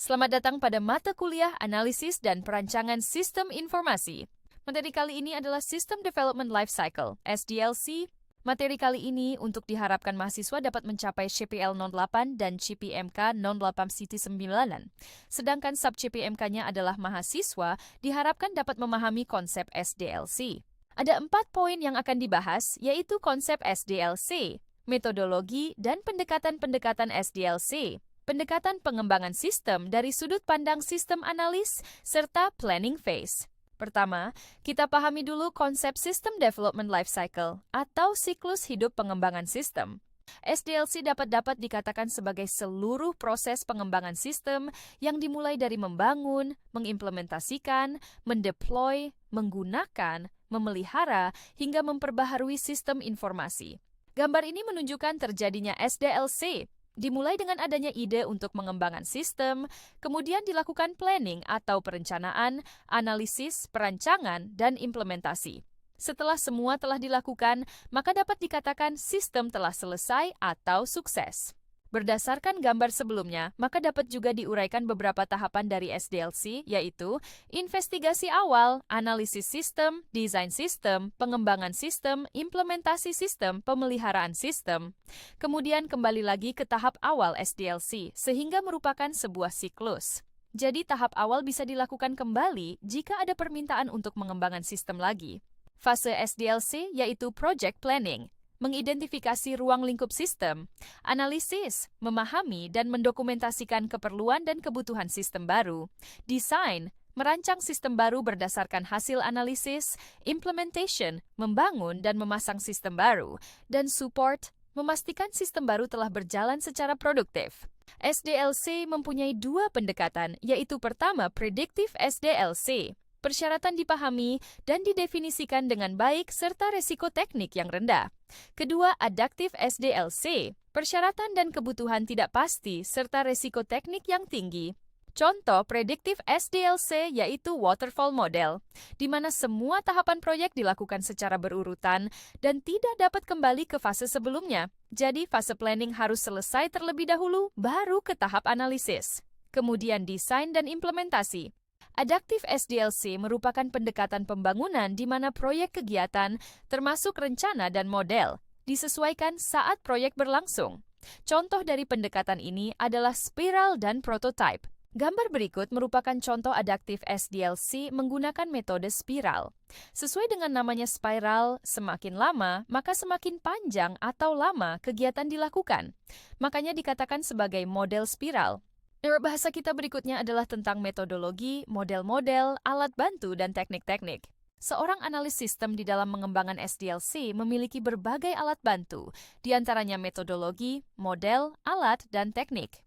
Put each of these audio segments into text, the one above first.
Selamat datang pada mata kuliah Analisis dan Perancangan Sistem Informasi. Materi kali ini adalah System Development Lifecycle, SDLC. Materi kali ini untuk diharapkan mahasiswa dapat mencapai CPL 08 dan CPMK 08 City 9. Sedangkan sub CPMK-nya adalah mahasiswa diharapkan dapat memahami konsep SDLC. Ada 4 poin yang akan dibahas, yaitu konsep SDLC, metodologi dan pendekatan-pendekatan SDLC, pendekatan pengembangan sistem dari sudut pandang sistem analis, serta planning phase. Pertama, kita pahami dulu konsep System Development Lifecycle atau siklus hidup pengembangan sistem. SDLC dapat dikatakan sebagai seluruh proses pengembangan sistem yang dimulai dari membangun, mengimplementasikan, mendeploy, menggunakan, memelihara, hingga memperbaharui sistem informasi. Gambar ini menunjukkan terjadinya SDLC, dimulai dengan adanya ide untuk mengembangkan sistem, kemudian dilakukan planning atau perencanaan, analisis, perancangan, dan implementasi. Setelah semua telah dilakukan, maka dapat dikatakan sistem telah selesai atau sukses. Berdasarkan gambar sebelumnya, maka dapat juga diuraikan beberapa tahapan dari SDLC, yaitu investigasi awal, analisis sistem, desain sistem, pengembangan sistem, implementasi sistem, pemeliharaan sistem. Kemudian kembali lagi ke tahap awal SDLC, sehingga merupakan sebuah siklus. Jadi tahap awal bisa dilakukan kembali jika ada permintaan untuk mengembangkan sistem lagi. Fase SDLC yaitu Project Planning, mengidentifikasi ruang lingkup sistem, analisis, memahami dan mendokumentasikan keperluan dan kebutuhan sistem baru, desain, merancang sistem baru berdasarkan hasil analisis, implementation, membangun dan memasang sistem baru, dan support, memastikan sistem baru telah berjalan secara produktif. SDLC mempunyai 2 pendekatan, yaitu pertama Predictive SDLC. Persyaratan dipahami dan didefinisikan dengan baik serta resiko teknik yang rendah. Kedua, Adaptive SDLC. Persyaratan dan kebutuhan tidak pasti serta resiko teknik yang tinggi. Contoh Predictive SDLC yaitu Waterfall Model, di mana semua tahapan proyek dilakukan secara berurutan dan tidak dapat kembali ke fase sebelumnya. Jadi fase planning harus selesai terlebih dahulu, baru ke tahap analisis. Kemudian desain dan implementasi. Adaptive SDLC merupakan pendekatan pembangunan di mana proyek kegiatan, termasuk rencana dan model, disesuaikan saat proyek berlangsung. Contoh dari pendekatan ini adalah spiral dan prototype. Gambar berikut merupakan contoh Adaptive SDLC menggunakan metode spiral. Sesuai dengan namanya spiral, semakin lama, maka semakin panjang atau lama kegiatan dilakukan. Makanya dikatakan sebagai model spiral. Bahasa kita berikutnya adalah tentang metodologi, model-model, alat bantu, dan teknik-teknik. Seorang analis sistem di dalam mengembangkan SDLC memiliki berbagai alat bantu, di antaranya metodologi, model, alat, dan teknik.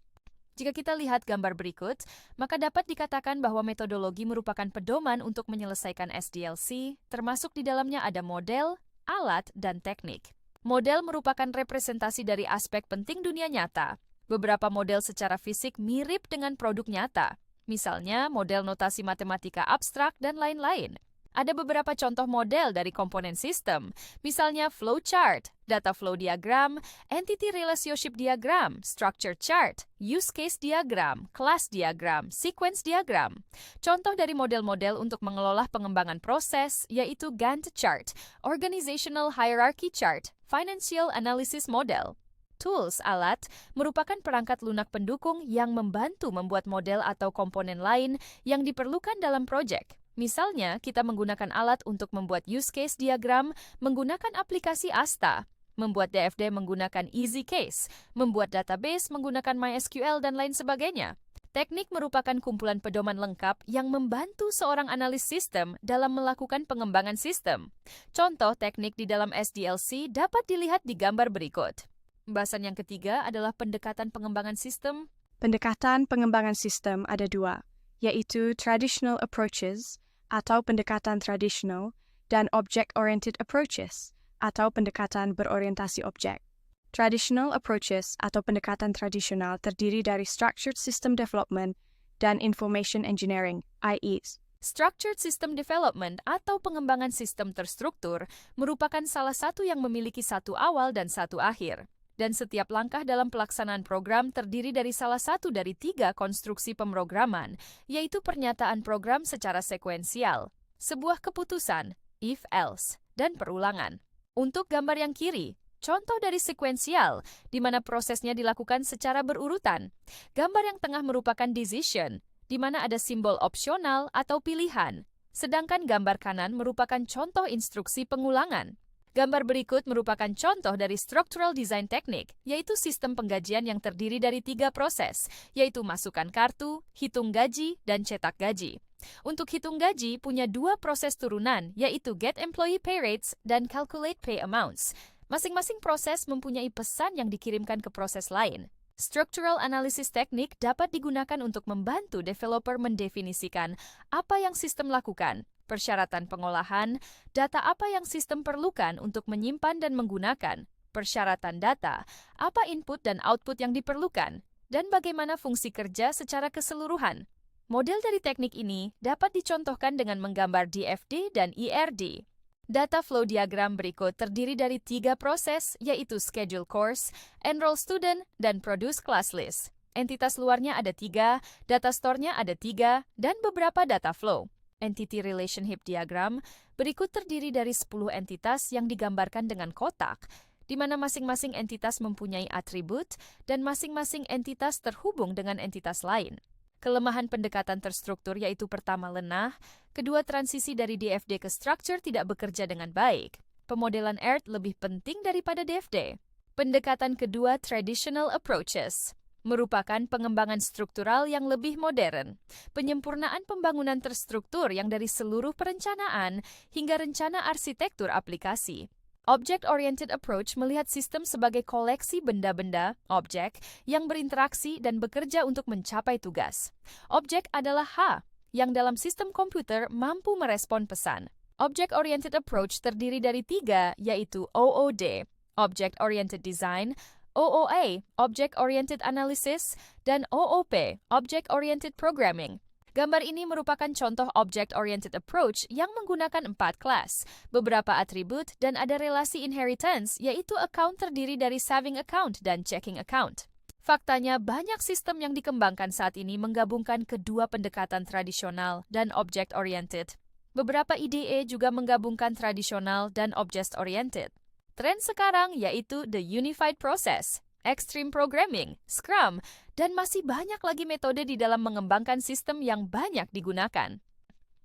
Jika kita lihat gambar berikut, maka dapat dikatakan bahwa metodologi merupakan pedoman untuk menyelesaikan SDLC, termasuk di dalamnya ada model, alat, dan teknik. Model merupakan representasi dari aspek penting dunia nyata. Beberapa model secara fisik mirip dengan produk nyata, misalnya model notasi matematika abstrak dan lain-lain. Ada beberapa contoh model dari komponen sistem, misalnya flowchart, data flow diagram, entity relationship diagram, structure chart, use case diagram, class diagram, sequence diagram. Contoh dari model-model untuk mengelola pengembangan proses yaitu Gantt chart, organizational hierarchy chart, financial analysis model. Tools, alat, merupakan perangkat lunak pendukung yang membantu membuat model atau komponen lain yang diperlukan dalam proyek. Misalnya, kita menggunakan alat untuk membuat use case diagram menggunakan aplikasi Asta, membuat DFD menggunakan Easy Case, membuat database menggunakan MySQL, dan lain sebagainya. Teknik merupakan kumpulan pedoman lengkap yang membantu seorang analis sistem dalam melakukan pengembangan sistem. Contoh teknik di dalam SDLC dapat dilihat di gambar berikut. Bahasan yang ketiga adalah pendekatan pengembangan sistem. Pendekatan pengembangan sistem ada 2, yaitu traditional approaches atau pendekatan tradisional dan object-oriented approaches atau pendekatan berorientasi objek. Traditional approaches atau pendekatan tradisional terdiri dari structured system development dan information engineering, IEs. Structured System Development atau pengembangan sistem terstruktur merupakan salah satu yang memiliki satu awal dan satu akhir. dan setiap langkah dalam pelaksanaan program terdiri dari salah satu dari 3 konstruksi pemrograman, yaitu pernyataan program secara sekuensial, sebuah keputusan, if-else, dan perulangan. Untuk gambar yang kiri, contoh dari sekuensial, di mana prosesnya dilakukan secara berurutan. Gambar yang tengah merupakan decision, di mana ada simbol opsional atau pilihan, sedangkan gambar kanan merupakan contoh instruksi pengulangan. Gambar berikut merupakan contoh dari structural design technique, yaitu sistem penggajian yang terdiri dari 3 proses, yaitu masukkan kartu, hitung gaji, dan cetak gaji. Untuk hitung gaji punya 2 proses turunan, yaitu get employee pay rates dan calculate pay amounts. Masing-masing proses mempunyai pesan yang dikirimkan ke proses lain. Structural analysis teknik dapat digunakan untuk membantu developer mendefinisikan apa yang sistem lakukan, persyaratan pengolahan, data apa yang sistem perlukan untuk menyimpan dan menggunakan, persyaratan data, apa input dan output yang diperlukan, dan bagaimana fungsi kerja secara keseluruhan. Model dari teknik ini dapat dicontohkan dengan menggambar DFD dan ERD. Data flow diagram berikut terdiri dari 3 proses, yaitu schedule course, enroll student, dan produce class list. Entitas luarnya ada 3, data store-nya ada 3, dan beberapa data flow. Entity relationship diagram berikut terdiri dari 10 entitas yang digambarkan dengan kotak, di mana masing-masing entitas mempunyai atribut dan masing-masing entitas terhubung dengan entitas lain. Kelemahan pendekatan terstruktur yaitu pertama lenah, kedua transisi dari DFD ke structure tidak bekerja dengan baik. Pemodelan ERT lebih penting daripada DFD. Pendekatan kedua traditional approaches merupakan pengembangan struktural yang lebih modern, penyempurnaan pembangunan terstruktur yang dari seluruh perencanaan hingga rencana arsitektur aplikasi. Object-oriented approach melihat sistem sebagai koleksi benda-benda, objek, yang berinteraksi dan bekerja untuk mencapai tugas. Objek adalah H, yang dalam sistem komputer mampu merespon pesan. Object-oriented approach terdiri dari 3, yaitu OOD, Object-oriented design, OOA, Object-oriented analysis, dan OOP, Object-oriented programming. Gambar ini merupakan contoh object-oriented approach yang menggunakan 4 kelas, beberapa atribut, dan ada relasi inheritance, yaitu account terdiri dari saving account dan checking account. Faktanya, banyak sistem yang dikembangkan saat ini menggabungkan kedua pendekatan tradisional dan object-oriented. Beberapa IDE juga menggabungkan tradisional dan object-oriented. Tren sekarang yaitu the unified process, extreme programming, Scrum, dan masih banyak lagi metode di dalam mengembangkan sistem yang banyak digunakan.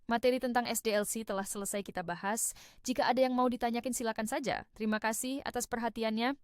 Materi tentang SDLC telah selesai kita bahas. Jika ada yang mau ditanyakan silakan saja. Terima kasih atas perhatiannya.